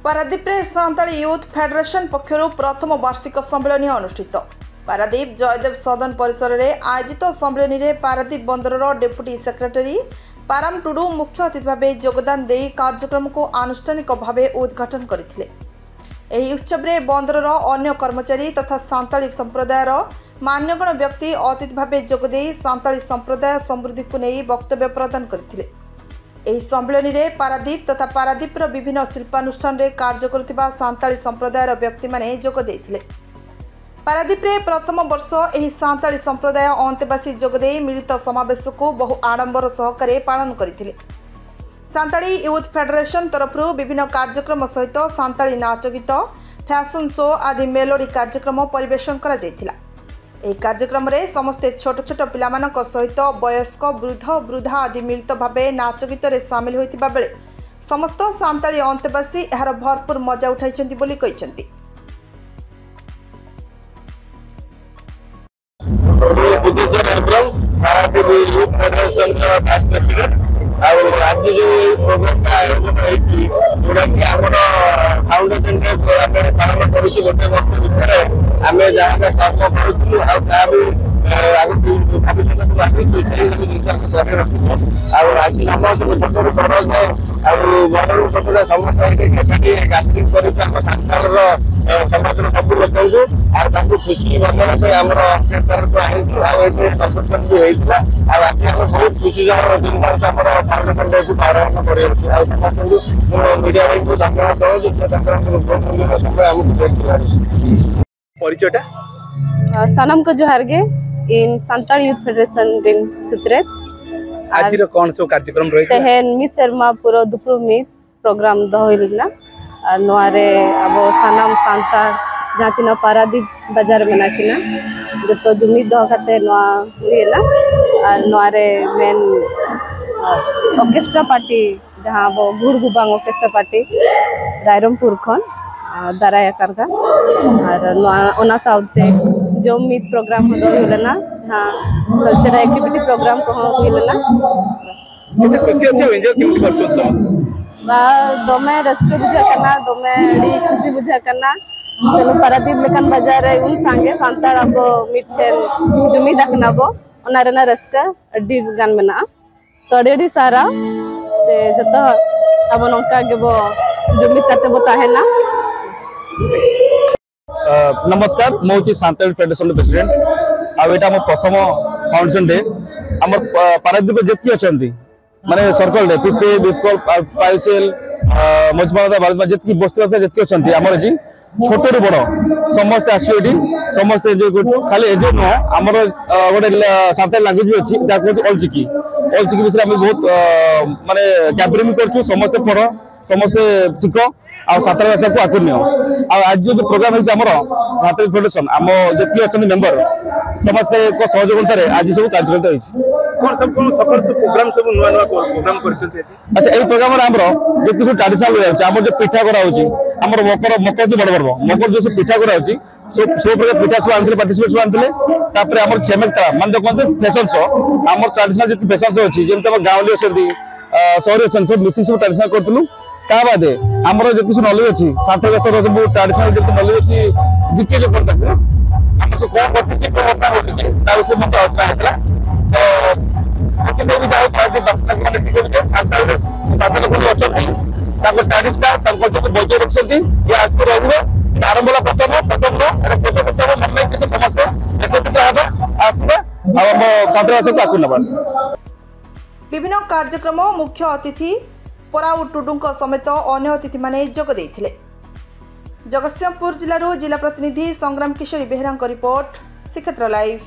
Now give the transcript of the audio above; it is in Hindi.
पारादीप रे सांताली यूथ फेडरेशन पक्षर प्रथम वार्षिक सम्मेलन अनुष्ठित। पारादीप जयदेव सदन परिसर में आयोजित सम्मेलन में पारादीप बंदर डेप्यूटी सेक्रेटरी पाराम टुडू मुख्य अतिथि भाव योगदान दे कार्यक्रम को आनुष्ठानिक भाव उद्घाटन करथिले। एही उत्सव में बंदर अन्य कर्मचारी तथा सांताली संप्रदायर मान्यगण व्यक्ति अतिथि भाव जोगदे सांताली संप्रदाय समृद्धि को नहीं वक्तव्य प्रदान करथिले। एही सम्मेलन में पारादीप तथा पारादीप विभिन्न शिल्पानुष्ठान रे कार्य करुथिबा सांताली संप्रदायर व्यक्ति माने जोग देथिले। पारादीप रे प्रथम वर्ष एही सांताली संप्रदाय अंतेवासी जोगदे मिलित समावेश को बहु आडंबर सहकारे पालन करथिले। सांताली यूथ फेडरेशन तरफ विभिन्न कार्यक्रम सहित सांताली नाच गीत फैशन शो आदि मेलोडी कार्यक्रम परिवेशन करा जायथिला। ଏହି କାର୍ଯ୍ୟକ୍ରମରେ ସମସ୍ତେ ଛୋଟ ଛୋଟ ପିଲାମାନଙ୍କ ସହିତ ବୟସ୍କ ବୃଦ୍ଧ ବୃଦ୍ଧା ଆଦି ମିଳିତ ଭାବେ ନାଚ ଗୀତରେ ସାମିଲ ହୋଇଥିବା ବେଳେ ସମସ୍ତ ସାନ୍ତାଳୀ ଅନ୍ତେବାସୀ ଏହାର ଭରପୁର ମଜା ଉଠାଇଛନ୍ତି ବୋଲି କହିଛନ୍ତି। आज जो प्रोग्राम का आयोजन फाउंडेशन पालन कर गोटे वर्ष भितर आम जहाँ कर्म करूँ भविष्य को लगे जिन रखी आज समस्त छोट बड़ बड़ छोट समस्त गैदरिंग कर सांताल समाज सब लोक खुशी बंधन आम को कम्पिटिशन भी होता आज आम बहुत खुशी धूमधाम फाउंडेशन डे को पालन कर मीडिया भाई को धन्यवाद दूँ समय आमको परिचय सनम को जोहारगे इन सांताल यूथ फेडरेशन दिन सूत्रे आज कौन सब कार्यक्रम रही तेहन मित शर्मा पूरा दुपुर मित प्रोग्राम दहइलना और नोरे अब सनम सांताल जहाँ तीन पारादीप बाजार में नाकिना जो जुमित दह खाते हुएला और नोरे मेन ऑर्केस्ट्रा पार्टी जहाँ अब गुड़गुबांग ऑर्केस्ट्रा पार्टी रायरमपुर खन दाराया कारगा और ओना साउते जो मित प्रोग्राम होलना हाँ कल्चरल एक्टिविटी प्रोग्राम को होलना कितने खुशी अच्छे एंजॉय केमती करछो समस्त बा दमे रस्के बुझा करना दमे डी खुशी बुझा करना तेनु पारादीप लेकन बाजार रे उन संगे सांताल अब मिठेन जुमी दखनाबो ओना रेना रस्का अड्डी गान मेना तो अडी सारा से जतो अब नंका गेबो जुमी करते बताहेना। नमस्कार मुझे सांताल फेडरेशन प्रेसिडेंट आम प्रथम फाउंडेशन डे आम पारादीप जितकी अच्छा माने सर्कल डे पिपे बिपकल पाइसेल मजमादा बालमा जितकी बस्ती जितकी अच्छा आम जी छोट रू बड़ समस्त आसो समस्त एंजॉय कर खाली एंजॉय नुह आमर गोटे सांताल लैंग्वेज भी अच्छी कहते अलचिकी अलचिकी विषय में बहुत माने कैंपेन भी कर समस्ते पढ़ समस्ते शिख आ सांताल भाषा को आगे नियो आज जो प्रोग्राम है सांताल फेडरेशन आम जी अच्छा मेम्बर समस्ते सहयोग अनुसार आज सब कार्यक्रम प्रोग्राम सब नुआ नुआ प्रोग्राम अच्छा यही प्रोग्राम आम जो ट्रेडिशनल आम जो पिठा कराऊर मकर जो बड़ पर्व मकर जो पिठा कराऊँ सब प्रकार पिठा सब आते पार्टिसिपेट सब आते आम छेमेकता मान जो कहते फैशन शो आम ट्रेडिशनल जो फैशन शो अच्छी जमी गाँवली अच्छा सहरी अच्छा सब मिसिंग सब ट्रेडिशनल करूँ ता बादे आमर जो किसी नॉलेज अच्छी सांताल भाषा सब ट्रेडिशनल जो नॉलेज अच्छी जिके जो करता आम सब कौन करते विषय मत आलोचना होता तो जाओ पार्टी बास्ता सांताल लोग अच्छा ट्रेडिशनल कल्चर बजाय रखते ये आगे रही आरंभ प्रथम मन समस्त एकत्रित आसवा सांताल भाषा को आगे नवा। विभिन्न कार्यक्रम मुख्य अतिथि पराउ टुडू समेत अन्य अतिथि माने जोग देथिले। जगतसिंहपुर जिल्लारू जिला प्रतिनिधि संग्राम किशोरी बेहरा रिपोर्ट श्रीक्षेत्र लाइव।